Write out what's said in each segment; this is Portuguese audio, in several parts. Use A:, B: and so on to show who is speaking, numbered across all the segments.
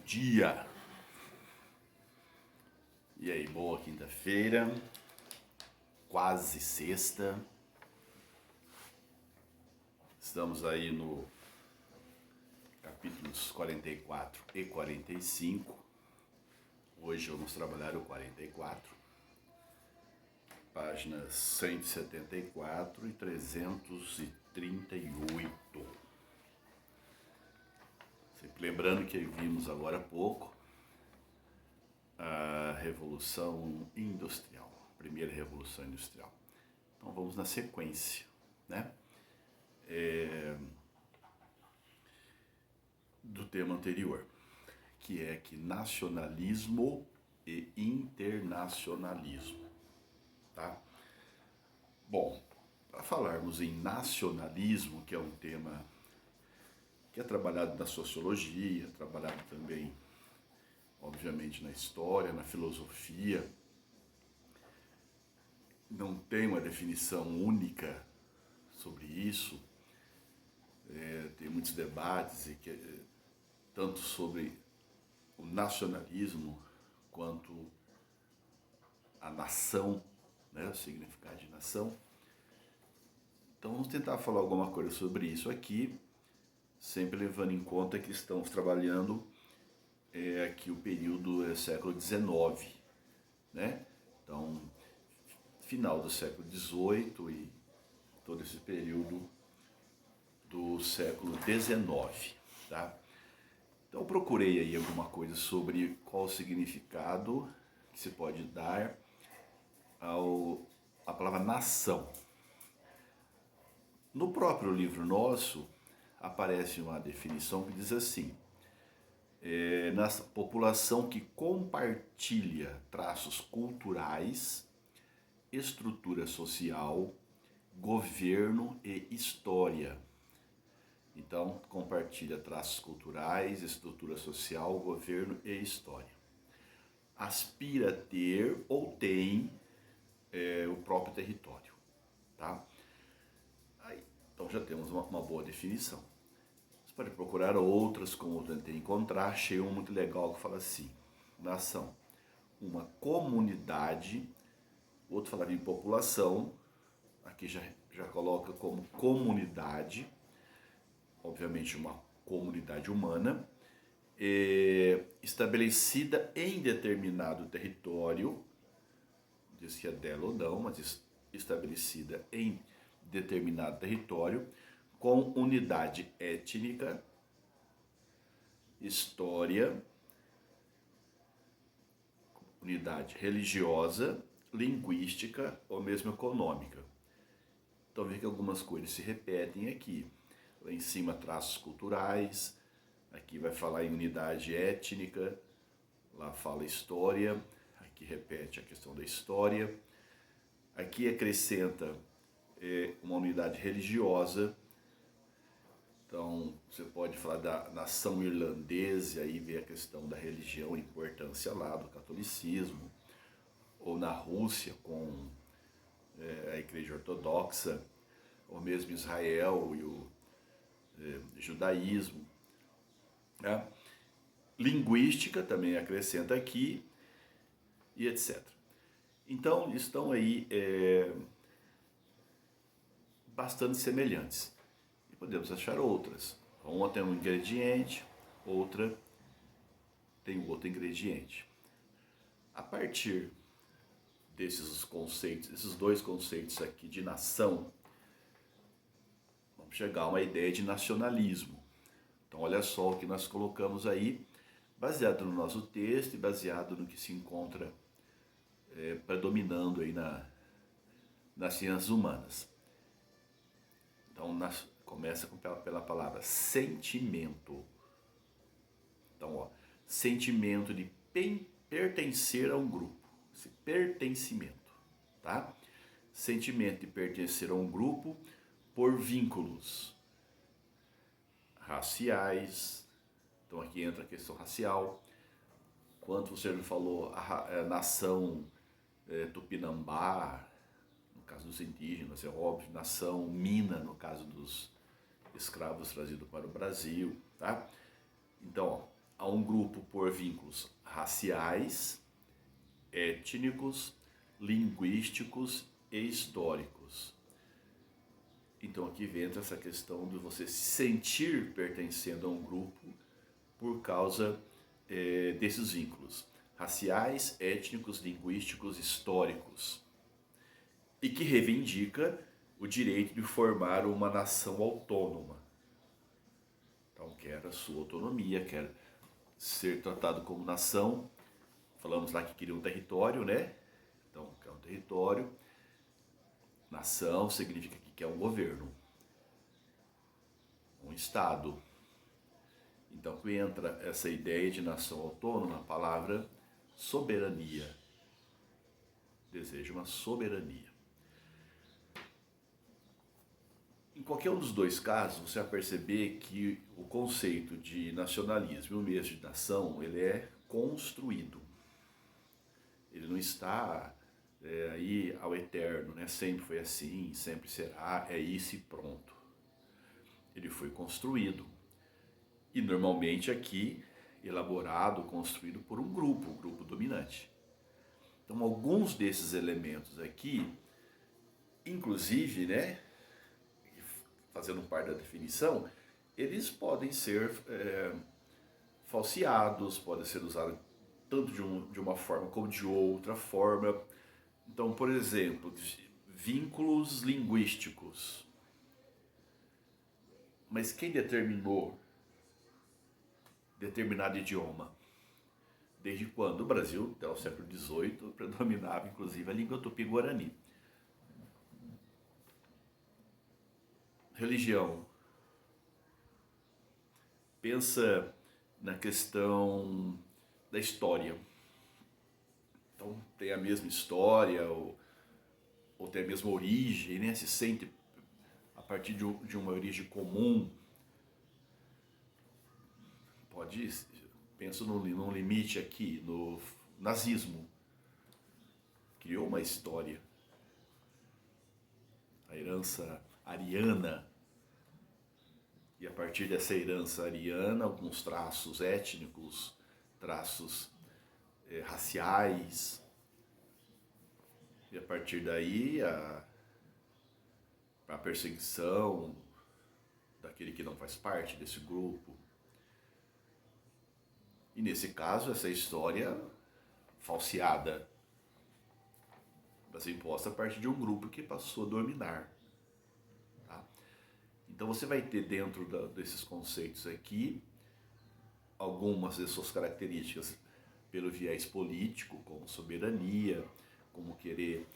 A: dia! E aí, boa quinta-feira, quase sexta. Estamos aí no capítulos 44 e 45. Hoje vamos trabalhar o 44, páginas 174 e 338. Sempre lembrando que vimos agora há pouco a Revolução Industrial, a primeira Revolução Industrial. Então vamos na sequência, né? Do tema anterior, que é que nacionalismo e internacionalismo, tá? Bom, para falarmos em nacionalismo, que é um tema que é trabalhado na sociologia, trabalhado também, obviamente, na história, na filosofia, não tem uma definição única sobre isso. Tem muitos debates, tanto sobre o nacionalismo quanto a nação, né, o significado de nação. Então vamos tentar falar alguma coisa sobre isso aqui, sempre levando em conta que estamos trabalhando aqui o período século XIX, né? Então, final do século XVIII e todo esse período do século XIX, tá? Então eu procurei aí alguma coisa sobre qual o significado que se pode dar à palavra nação. No próprio livro nosso aparece uma definição que diz assim: na população que compartilha traços culturais, estrutura social, governo e história. Então, compartilha traços culturais, estrutura social, governo e história. Aspira a ter ou tem o próprio território, tá? Então já temos uma boa definição. Você pode procurar outras, como eu tentei encontrar. Achei uma muito legal que fala assim: nação, uma comunidade. O outro falava em população, aqui já coloca como comunidade, obviamente uma comunidade humana, estabelecida em determinado território, diz que é dela ou não, mas estabelecida em determinado território, com unidade étnica, história, unidade religiosa, linguística ou mesmo econômica. Então veja que algumas coisas se repetem aqui. Lá em cima, traços culturais, aqui vai falar em unidade étnica, lá fala história, aqui repete a questão da história, aqui acrescenta uma unidade religiosa. Então você pode falar da nação irlandesa, aí vê a questão da religião, a importância lá do catolicismo, ou na Rússia com a igreja ortodoxa, ou mesmo Israel e o judaísmo, né? Linguística também acrescenta aqui, e etc. Então estão aí bastante semelhantes. E podemos achar outras. Uma tem um ingrediente, outra tem outro ingrediente. A partir desses conceitos, esses dois conceitos aqui de nação, vamos chegar a uma ideia de nacionalismo. Então olha só o que nós colocamos aí, baseado no nosso texto e baseado no que se encontra predominando aí nas ciências humanas. Então começa pela palavra sentimento. Então, sentimento de pertencer a um grupo, esse pertencimento, tá? Sentimento de pertencer a um grupo por vínculos raciais. Então aqui entra a questão racial. Quanto você falou, a nação Tupinambá, no caso dos indígenas, é óbvio, nação Mina, no caso dos escravos trazidos para o Brasil, tá? Então, a um grupo por vínculos raciais, étnicos, linguísticos e históricos. Então aqui entra essa questão de você se sentir pertencendo a um grupo por causa desses vínculos raciais, étnicos, linguísticos, históricos, e que reivindica o direito de formar uma nação autônoma. Então quer a sua autonomia, quer ser tratado como nação. Falamos lá que queria um território, né? Então quer um território. Nação significa que quer um governo, um Estado. Então entra essa ideia de nação autônoma, a palavra soberania. Deseja uma soberania. Em qualquer um dos dois casos, você vai perceber que o conceito de nacionalismo e o mesmo de nação, ele é construído. Ele não está aí ao eterno, né? Sempre foi assim, sempre será, é isso e pronto. Ele foi construído. E normalmente aqui, elaborado, construído por um grupo dominante. Então alguns desses elementos aqui, inclusive, né, fazendo parte da definição, eles podem ser falseados, podem ser usados tanto de uma forma como de outra forma. Então, por exemplo, vínculos linguísticos. Mas quem determinou determinado idioma? Desde quando? O Brasil, até o século XVIII, predominava inclusive a língua tupi-guarani. Religião. Pensa na questão da história. Então tem a mesma história ou tem a mesma origem, né? Se sente a partir de uma origem comum. Penso num limite aqui, no nazismo. Criou uma história. A herança ariana. E a partir dessa herança ariana, alguns traços étnicos, traços raciais. E a partir daí, a perseguição daquele que não faz parte desse grupo. E nesse caso, essa história falseada, mas imposta a partir de um grupo que passou a dominar. Tá? Então você vai ter dentro desses conceitos aqui algumas de suas características pelo viés político, como soberania, como querer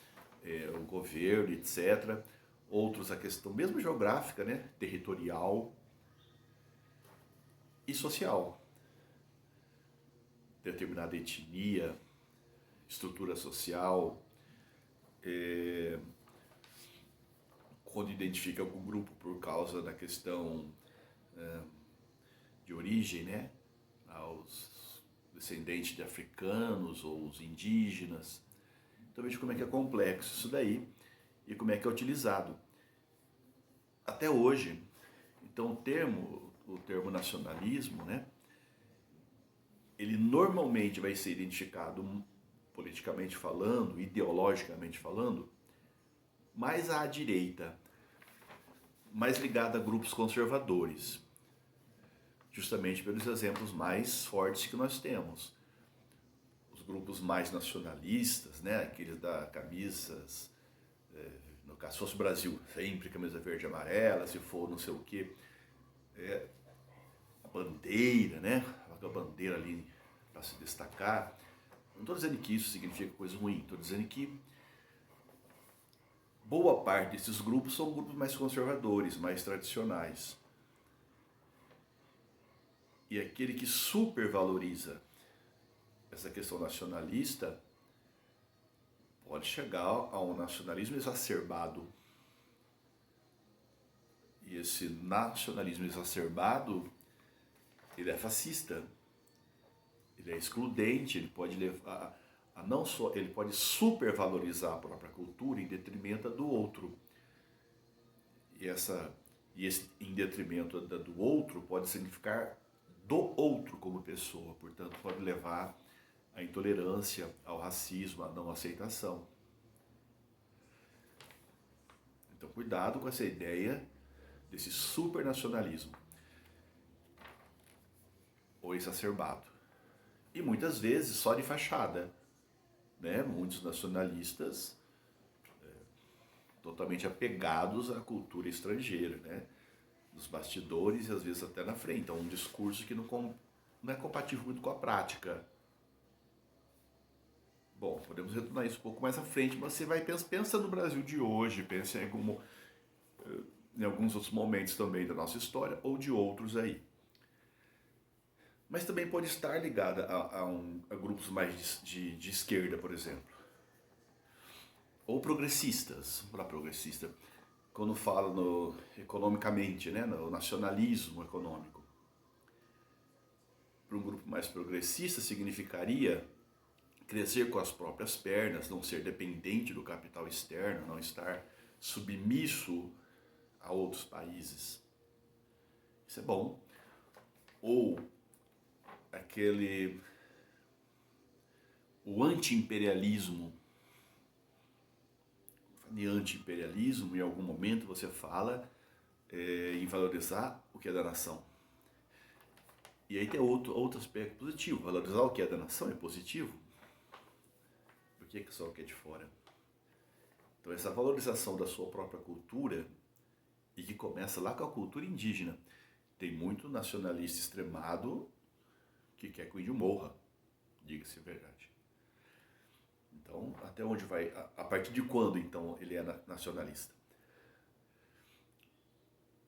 A: o governo, etc. Outros a questão mesmo geográfica, né? Territorial e social. Determinada etnia, estrutura social, quando identifica algum grupo por causa da questão de origem, né? Aos descendentes de africanos ou os indígenas. Então veja como é que é complexo isso daí e como é que é utilizado. Até hoje, então o termo nacionalismo, né? Ele normalmente vai ser identificado politicamente falando, ideologicamente falando, mais à direita, mais ligado a grupos conservadores, justamente pelos exemplos mais fortes que nós temos. Os grupos mais nacionalistas, né, aqueles da camisas, no caso, se fosse o Brasil, sempre camisa verde e amarela, se for não sei o quê, a bandeira, né, a bandeira ali para se destacar. Não estou dizendo que isso significa coisa ruim, estou dizendo que boa parte desses grupos são grupos mais conservadores, mais tradicionais. E aquele que supervaloriza essa questão nacionalista pode chegar a um nacionalismo exacerbado. E esse nacionalismo exacerbado, ele é fascista, ele é excludente, ele pode levar a não só, ele pode supervalorizar a própria cultura em detrimento do outro. E esse em detrimento do outro pode significar do outro como pessoa, portanto pode levar à intolerância, ao racismo, à não aceitação. Então cuidado com essa ideia desse supernacionalismo, ou exacerbado. E muitas vezes só de fachada, né? Muitos nacionalistas totalmente apegados à cultura estrangeira, né? Nos bastidores e às vezes até na frente. Então um discurso que não é compatível muito com a prática. Bom, podemos retornar isso um pouco mais à frente, mas você vai pensa no Brasil de hoje, pensa em alguns outros momentos também da nossa história ou de outros aí. Mas também pode estar ligada a grupos mais de esquerda, por exemplo. Ou progressistas, para progressista, quando falo economicamente, né, no nacionalismo econômico. Para um grupo mais progressista significaria crescer com as próprias pernas, não ser dependente do capital externo, não estar submisso a outros países. Isso é bom. Ou o anti-imperialismo. De anti-imperialismo, em algum momento você fala em valorizar o que é da nação. E aí tem outro aspecto positivo. Valorizar o que é da nação é positivo. Por que só o que é de fora? Então essa valorização da sua própria cultura, e que começa lá com a cultura indígena. Tem muito nacionalista extremado que quer que o índio morra, diga-se a verdade. Então, até onde vai? A partir de quando, então, ele é nacionalista?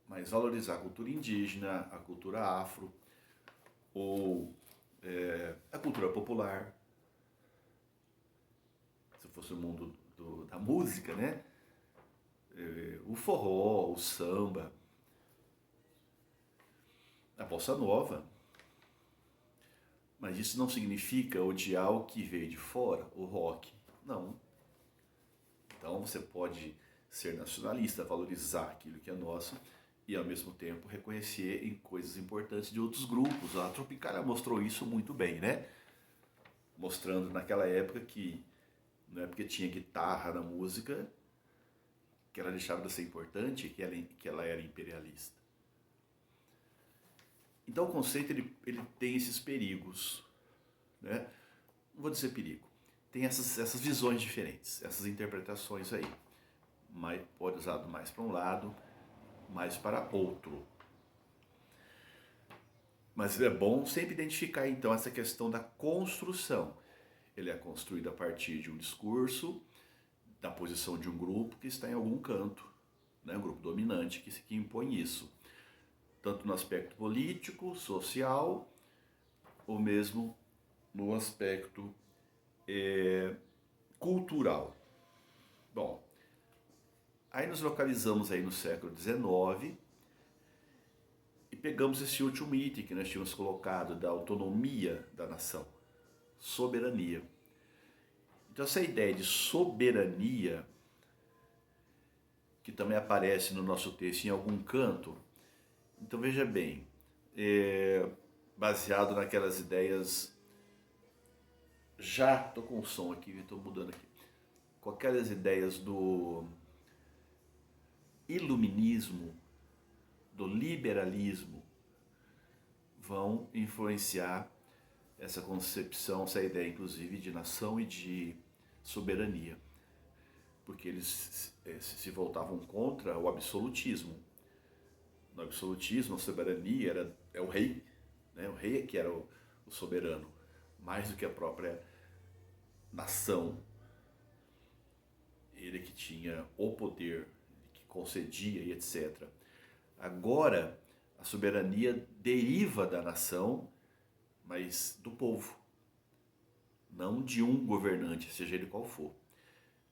A: Mas valorizar a cultura indígena, a cultura afro, ou a cultura popular. Se fosse o mundo da música, né? O forró, o samba, a bossa nova. Mas isso não significa odiar o que veio de fora, o rock. Não. Então você pode ser nacionalista, valorizar aquilo que é nosso e ao mesmo tempo reconhecer em coisas importantes de outros grupos. A Tropicália mostrou isso muito bem, né? Mostrando naquela época que não é porque tinha guitarra na música que ela deixava de ser importante, que ela era imperialista. Então o conceito ele tem esses perigos, né? Não vou dizer perigo. Tem essas visões diferentes, essas interpretações aí. Mas pode usar mais para um lado, mais para outro. Mas é bom sempre identificar então essa questão da construção. Ele é construído a partir de um discurso, da posição de um grupo que está em algum canto, né? Um grupo dominante que impõe isso. Tanto no aspecto político, social, ou mesmo no aspecto cultural. Bom, aí nos localizamos aí no século XIX e pegamos esse último item que nós tínhamos colocado da autonomia da nação, soberania. Então essa ideia de soberania, que também aparece no nosso texto em algum canto, então veja bem, baseado naquelas ideias, já estou com o som aqui, estou mudando aqui, com aquelas ideias do iluminismo, do liberalismo, vão influenciar essa concepção, essa ideia inclusive de nação e de soberania, porque eles se voltavam contra o absolutismo. No absolutismo, a soberania é o rei, né? O rei é que era o soberano, mais do que a própria nação. Ele que tinha o poder, que concedia e etc. Agora, a soberania deriva da nação, mas do povo, não de um governante, seja ele qual for.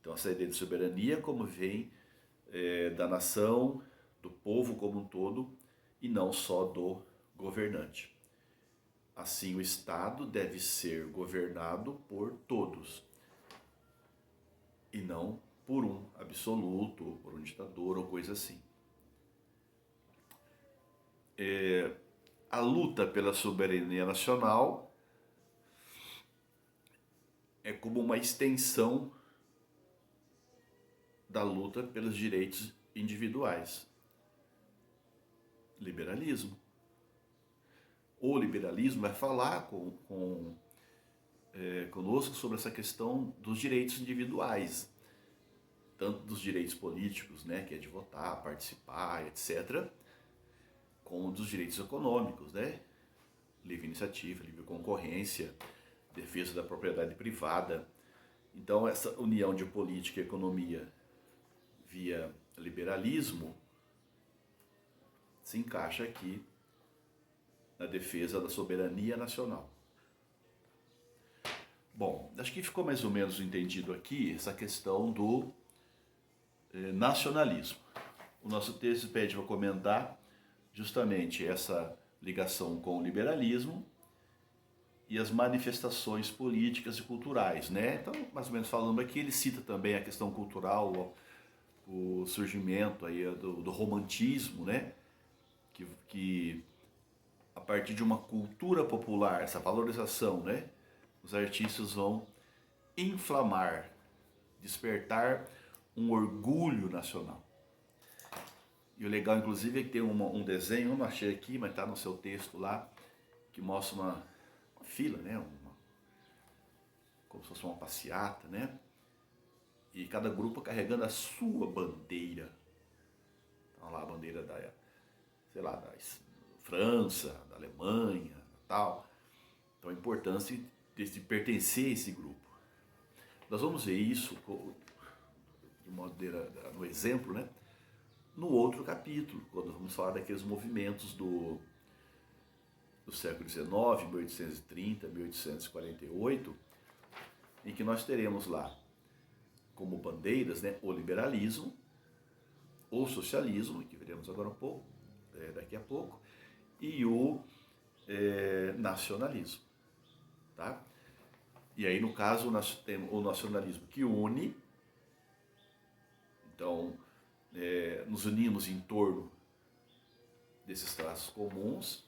A: Então, essa ideia de soberania como vem da nação, do povo como um todo, e não só do governante. Assim, o Estado deve ser governado por todos, e não por um absoluto, por um ditador ou coisa assim. a luta pela soberania nacional é como uma extensão da luta pelos direitos individuais. Liberalismo. O liberalismo vai falar conosco sobre essa questão dos direitos individuais, tanto dos direitos políticos, né, que é de votar, participar, etc., como dos direitos econômicos, né, livre iniciativa, livre concorrência, defesa da propriedade privada. Então, essa união de política e economia via liberalismo se encaixa aqui na defesa da soberania nacional. Bom, acho que ficou mais ou menos entendido aqui essa questão do nacionalismo. O nosso texto pede para comentar justamente essa ligação com o liberalismo e as manifestações políticas e culturais, né? Então, mais ou menos falando aqui, ele cita também a questão cultural, o surgimento aí do romantismo, né? Que a partir de uma cultura popular, essa valorização, né? Os artistas vão inflamar, despertar um orgulho nacional. E o legal, inclusive, é que tem um desenho, eu não achei aqui, mas está no seu texto lá, que mostra uma fila, né? Como se fosse uma passeata, né? E cada grupo carregando a sua bandeira. Então lá a bandeira sei lá, da França, da Alemanha, tal. Então a importância de pertencer a esse grupo. Nós vamos ver isso de maneira, no exemplo, né? No outro capítulo, quando vamos falar daqueles movimentos do século XIX, 1830, 1848, em que nós teremos lá como bandeiras, né, o liberalismo, o socialismo, que veremos agora um pouco, daqui a pouco, e o nacionalismo. Tá? E aí, no caso, nós temos o nacionalismo que une, então, nos unimos em torno desses traços comuns.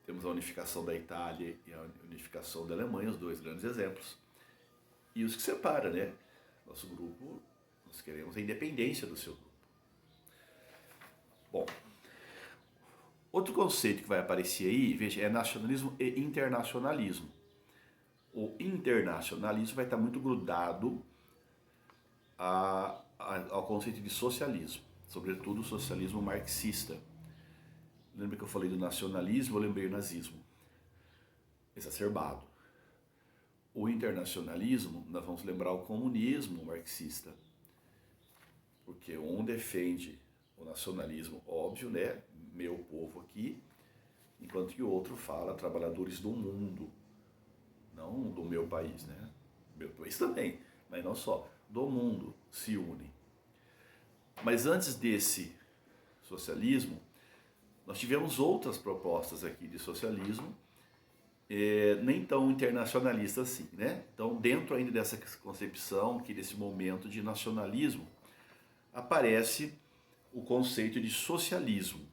A: Temos a unificação da Itália e a unificação da Alemanha, os dois grandes exemplos. E os que separa, né? Nosso grupo, nós queremos a independência do seu grupo. Bom, outro conceito que vai aparecer aí, veja, é nacionalismo e internacionalismo. O internacionalismo vai estar muito grudado ao conceito de socialismo, sobretudo o socialismo marxista. Lembra que eu falei do nacionalismo, eu lembrei do nazismo, exacerbado. O internacionalismo, nós vamos lembrar o comunismo marxista, porque um defende o nacionalismo, óbvio, né, meu povo aqui, enquanto que o outro fala trabalhadores do mundo, não do meu país, né, meu país também, mas não só, do mundo se unem. Mas antes desse socialismo, nós tivemos outras propostas aqui de socialismo, nem tão internacionalista assim, né? Então, dentro ainda dessa concepção, que desse momento de nacionalismo, aparece o conceito de socialismo.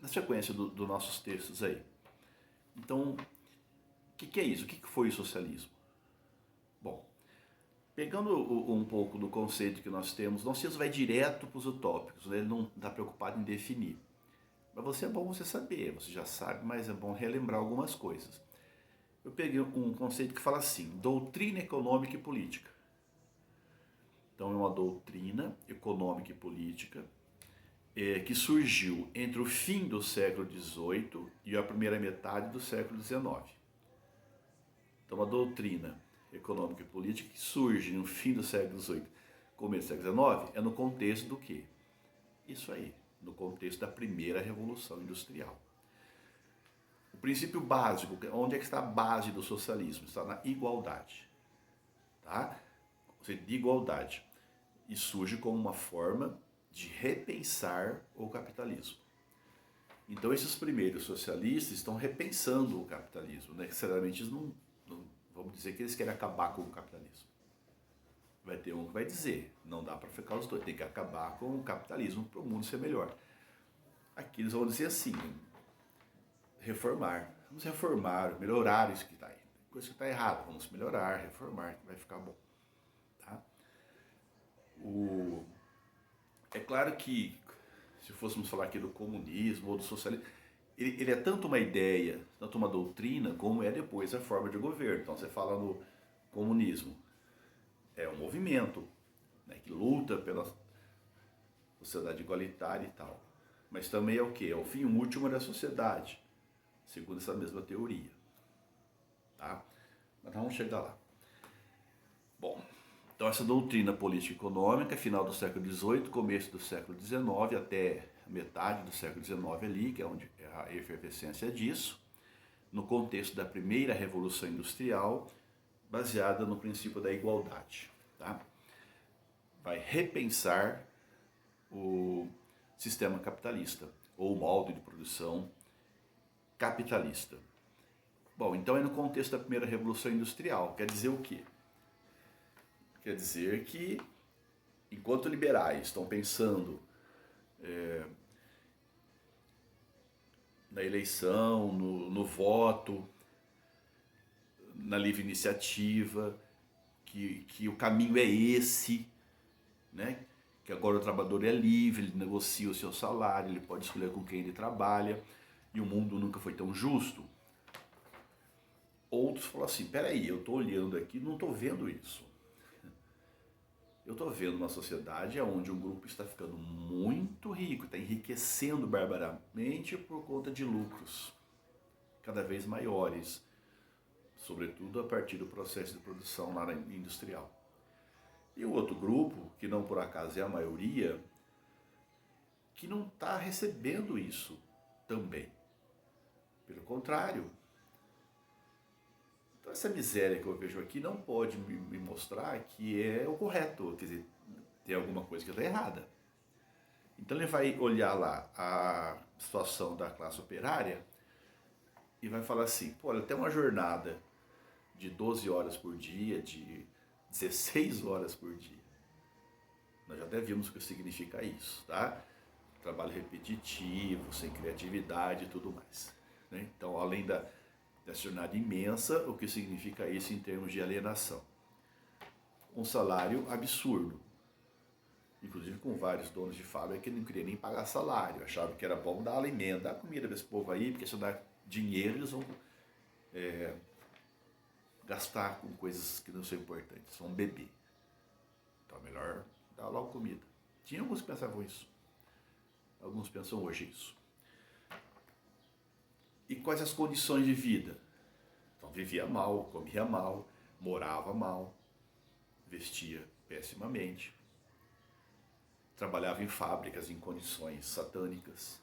A: Na sequência dos nossos textos aí. Então, o que é isso? O que foi o socialismo? Bom, pegando um pouco do conceito que nós temos, nosso texto vai direto para os utópicos, né? Ele não está preocupado em definir. Para você é bom você saber, você já sabe, mas é bom relembrar algumas coisas. Eu peguei um conceito que fala assim, doutrina econômica e política. Então é uma doutrina econômica e política que surgiu entre o fim do século XVIII e a primeira metade do século XIX. Então a doutrina econômica e política que surge no fim do século XVIII, começo do século XIX, é no contexto do quê? Isso aí, no contexto da primeira Revolução Industrial. O princípio básico, onde é que está a base do socialismo? Está na igualdade. Tá? Ou seja, de igualdade. E surge como uma forma de repensar o capitalismo. Então esses primeiros socialistas estão repensando o capitalismo. Necessariamente eles não vamos dizer que eles querem acabar com o capitalismo. Vai ter um que vai dizer, não dá para ficar os dois, tem que acabar com o capitalismo para o mundo ser melhor. Aqui eles vão dizer assim, reformar. Vamos reformar, melhorar isso que está aí. Coisa que está errada, vamos melhorar, reformar, que vai ficar bom. Tá? É claro que, se fôssemos falar aqui do comunismo ou do socialismo, ele é tanto uma ideia, tanto uma doutrina, como é depois a forma de governo. Então você fala no comunismo, é um movimento, né, que luta pela sociedade igualitária e tal. Mas também é o quê? É o fim último da sociedade, segundo essa mesma teoria. Tá? Mas vamos chegar lá. Bom, então essa doutrina política econômica, final do século XVIII, começo do século XIX, até metade do século XIX ali, que é onde é a efervescência disso, no contexto da primeira Revolução Industrial, baseada no princípio da igualdade. Tá? Vai repensar o sistema capitalista, ou o molde de produção capitalista. Bom, então é no contexto da primeira Revolução Industrial. Quer dizer o quê? Quer dizer que, enquanto liberais estão pensando na eleição, no voto, na livre iniciativa, que o caminho é esse, né? Que agora o trabalhador é livre, ele negocia o seu salário, ele pode escolher com quem ele trabalha, e o mundo nunca foi tão justo. Outros falam assim, peraí, eu estou olhando aqui, não estou vendo isso. Eu estou vendo uma sociedade onde um grupo está ficando muito rico, está enriquecendo barbaramente por conta de lucros cada vez maiores, sobretudo a partir do processo de produção na área industrial. E o outro grupo, que não por acaso é a maioria, que não está recebendo isso também. Pelo contrário. Então essa miséria que eu vejo aqui não pode me mostrar que é o correto, quer dizer, tem alguma coisa que está errada. Então ele vai olhar lá a situação da classe operária e vai falar assim, pô, olha, tem uma jornada de 12 horas por dia, de 16 horas por dia. Nós já até vimos o que significa isso, tá? Trabalho repetitivo, sem criatividade e tudo mais. Né? Então, além dessa jornada imensa, o que significa isso em termos de alienação? Um salário absurdo. Inclusive com vários donos de fábrica que não queriam nem pagar salário, achavam que era bom dar alimento, dar comida para esse povo aí, porque se eu dar dinheiro eles vão gastar com coisas que não são importantes, vão beber. Então é melhor dar logo comida. Tinha alguns que pensavam isso. Alguns pensam hoje isso. E quais as condições de vida? Então vivia mal, comia mal, morava mal, vestia pessimamente, trabalhava em fábricas em condições satânicas,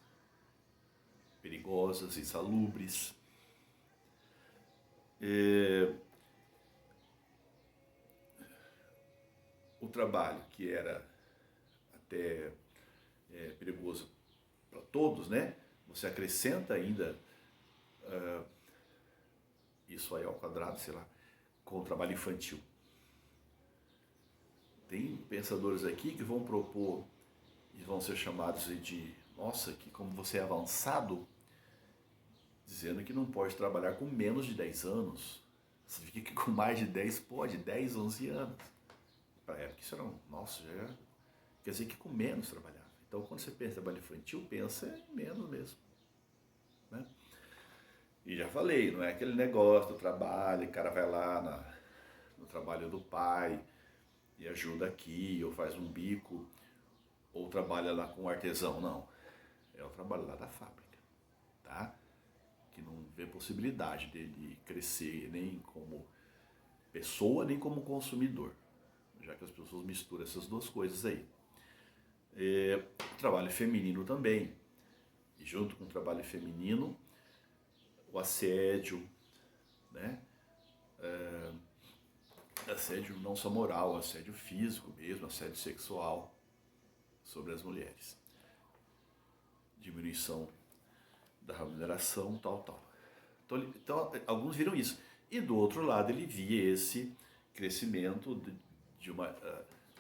A: perigosas, insalubres. O trabalho que era até perigoso para todos, né? Você acrescenta ainda isso aí ao quadrado, sei lá, com o trabalho infantil. Tem pensadores aqui que vão propor e vão ser chamados de, nossa, que como você é avançado, dizendo que não pode trabalhar com menos de 10 anos. Significa que com mais de 10 pode, 10, 11 anos. Para a época isso era nossa, já era, quer dizer que com menos trabalhava. Então quando você pensa em trabalho infantil, pensa em menos mesmo. Né? E já falei, não é aquele negócio do trabalho, o cara vai lá no trabalho do pai e ajuda aqui, ou faz um bico, ou trabalha lá com um artesão, não. É o trabalho lá da fábrica, tá? Que não vê possibilidade dele crescer nem como pessoa, nem como consumidor, já que as pessoas misturam essas duas coisas aí. Trabalho feminino também, e junto com o trabalho feminino, o assédio, né? Assédio não só moral, assédio físico mesmo, assédio sexual sobre as mulheres. Diminuição da remuneração, tal. Então alguns viram isso. E do outro lado ele via esse crescimento de uma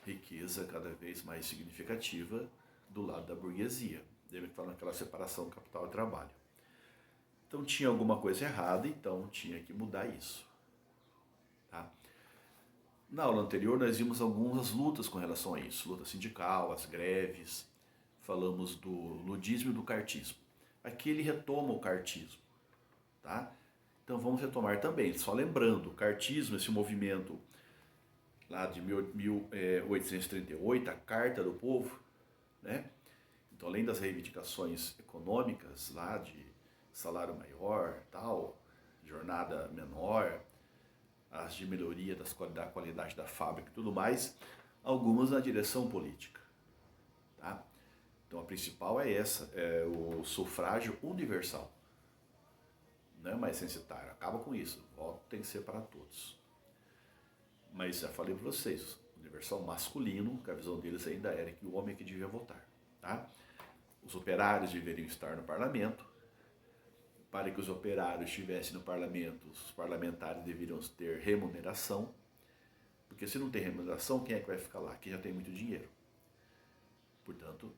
A: riqueza cada vez mais significativa do lado da burguesia. Lembra que fala naquela separação capital e trabalho. Então tinha alguma coisa errada, então tinha que mudar isso. Tá? Na aula anterior nós vimos algumas lutas com relação a isso, luta sindical, as greves, falamos do ludismo e do cartismo. Aqui ele retoma o cartismo, tá? Então vamos retomar também, só lembrando, o cartismo, esse movimento lá de 1838, a Carta do Povo, né? Então além das reivindicações econômicas lá de salário maior, tal, jornada menor, as de melhoria da qualidade da fábrica e tudo mais, algumas na direção política. Tá? Então a principal é essa, é o sufrágio universal. Não é mais censitário, acaba com isso, o voto tem que ser para todos. Mas já falei para vocês, universal masculino, que a visão deles ainda era que o homem é que devia votar. Tá? Os operários deveriam estar no parlamento. Para que os operários estivessem no parlamento, os parlamentares deveriam ter remuneração, porque se não tem remuneração, quem é que vai ficar lá? Quem já tem muito dinheiro. Portanto,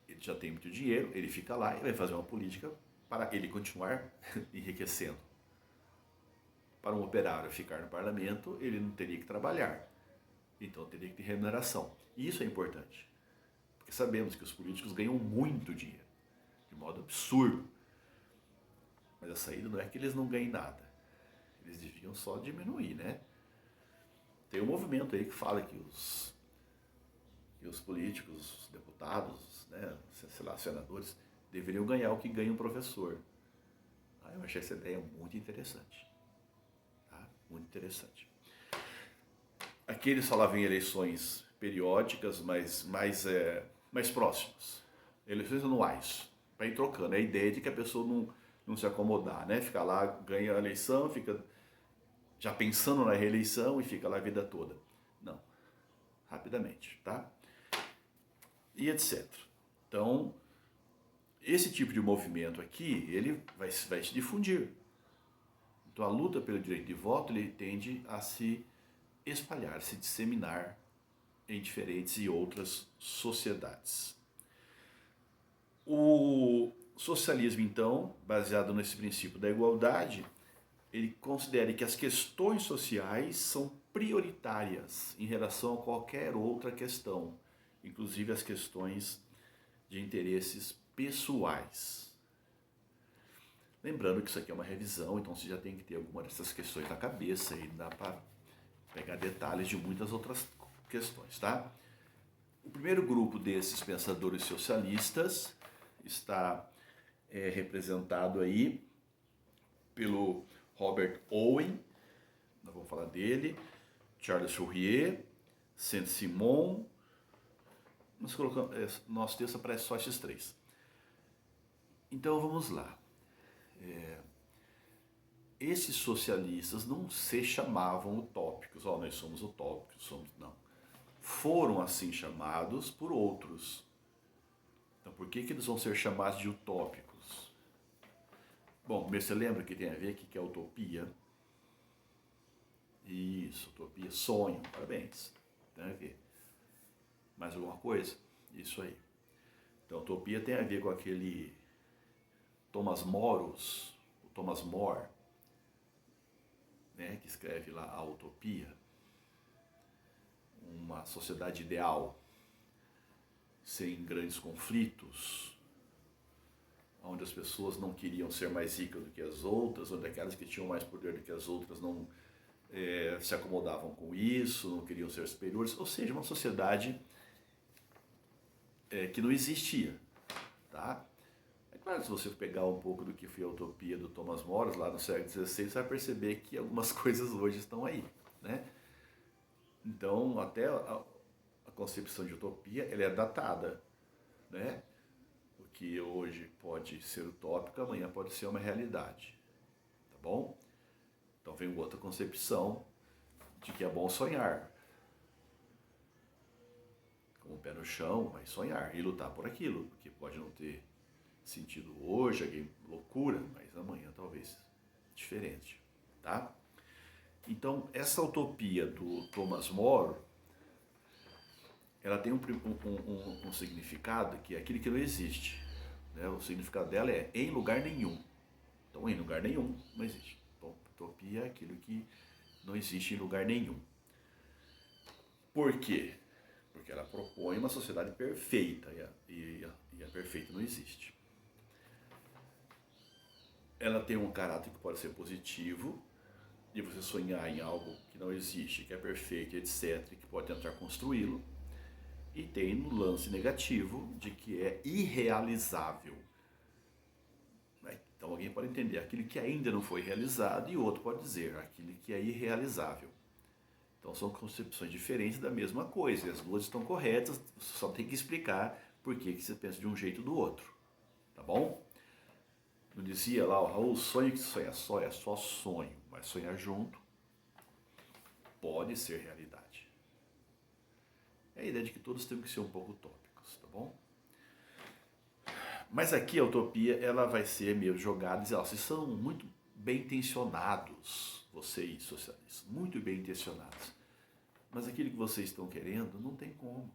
A: ele já tem muito dinheiro, ele fica lá e vai fazer uma política para ele continuar enriquecendo. Para um operário ficar no parlamento, ele não teria que trabalhar, então teria que ter remuneração. E isso é importante, porque sabemos que os políticos ganham muito dinheiro, de modo absurdo. Mas a saída não é que eles não ganhem nada. Eles deviam só diminuir, né? Tem um movimento aí que fala que os políticos, os deputados, né, sei lá, senadores, deveriam ganhar o que ganha um professor. Aí eu achei essa ideia muito interessante. Tá? Muito interessante. Aqui eles falavam em eleições periódicas, mas mais próximas. Eleições anuais, para ir trocando. É a ideia de que a pessoa não se acomodar, né? Ficar lá, ganha a eleição, fica já pensando na reeleição e fica lá a vida toda. Não. Rapidamente, tá? E etc. Então, esse tipo de movimento aqui, ele vai se difundir. Então, a luta pelo direito de voto, ele tende a se espalhar, se disseminar em diferentes e outras sociedades. O socialismo, então, baseado nesse princípio da igualdade, ele considera que as questões sociais são prioritárias em relação a qualquer outra questão, inclusive as questões de interesses pessoais. Lembrando que isso aqui é uma revisão, então você já tem que ter alguma dessas questões na cabeça e dá para pegar detalhes de muitas outras questões, tá? O primeiro grupo desses pensadores socialistas está representado aí pelo Robert Owen, nós vamos falar dele, Charles Fourier, Saint-Simon, nosso texto aparece só esses três. Então vamos lá. Esses socialistas não se chamavam utópicos, nós somos utópicos, não. Foram assim chamados por outros. Então por que eles vão ser chamados de utópicos? Bom, você lembra que tem a ver o que é utopia? Isso, utopia, sonho, parabéns. Tem a ver. Mais alguma coisa? Isso aí. Então, utopia tem a ver com aquele Thomas More, né, que escreve lá a Utopia, uma sociedade ideal, sem grandes conflitos, onde as pessoas não queriam ser mais ricas do que as outras, onde aquelas que tinham mais poder do que as outras não se acomodavam com isso, não queriam ser superiores, ou seja, uma sociedade que não existia, tá? É claro, se você pegar um pouco do que foi a utopia do Thomas More, lá no século XVI, você vai perceber que algumas coisas hoje estão aí, né? Então, até a concepção de utopia, ela é datada, né? O que hoje pode ser utópico, amanhã pode ser uma realidade, tá bom? Então vem outra concepção de que é bom sonhar, com o pé no chão, mas sonhar e lutar por aquilo, porque pode não ter sentido hoje, loucura, mas amanhã talvez diferente, tá? Então, essa utopia do Thomas More, ela tem um significado que é aquele que não existe. Né? O significado dela é em lugar nenhum. Então, em lugar nenhum não existe. Então, utopia é aquilo que não existe em lugar nenhum. Por quê? Porque ela propõe uma sociedade perfeita e a perfeita não existe. Ela tem um caráter que pode ser positivo, de você sonhar em algo que não existe, que é perfeito, etc., que pode tentar construí-lo. E tem no lance negativo de que é irrealizável. Então alguém pode entender aquilo que ainda não foi realizado e o outro pode dizer aquilo que é irrealizável. Então são concepções diferentes da mesma coisa, e as duas estão corretas, você só tem que explicar por que você pensa de um jeito ou do outro, tá bom? Não dizia lá o Raul, sonho que sonha só é só sonho, mas sonhar junto pode ser realidade. É a ideia de que todos temos que ser um pouco utópicos, tá bom? Mas aqui a utopia ela vai ser meio jogada e dizer, ó, vocês são muito bem intencionados, vocês socialistas, muito bem intencionados. Mas aquilo que vocês estão querendo não tem como.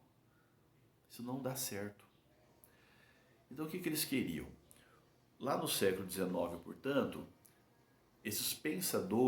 A: Isso não dá certo. Então o que eles queriam? Lá no século XIX, portanto, esses pensadores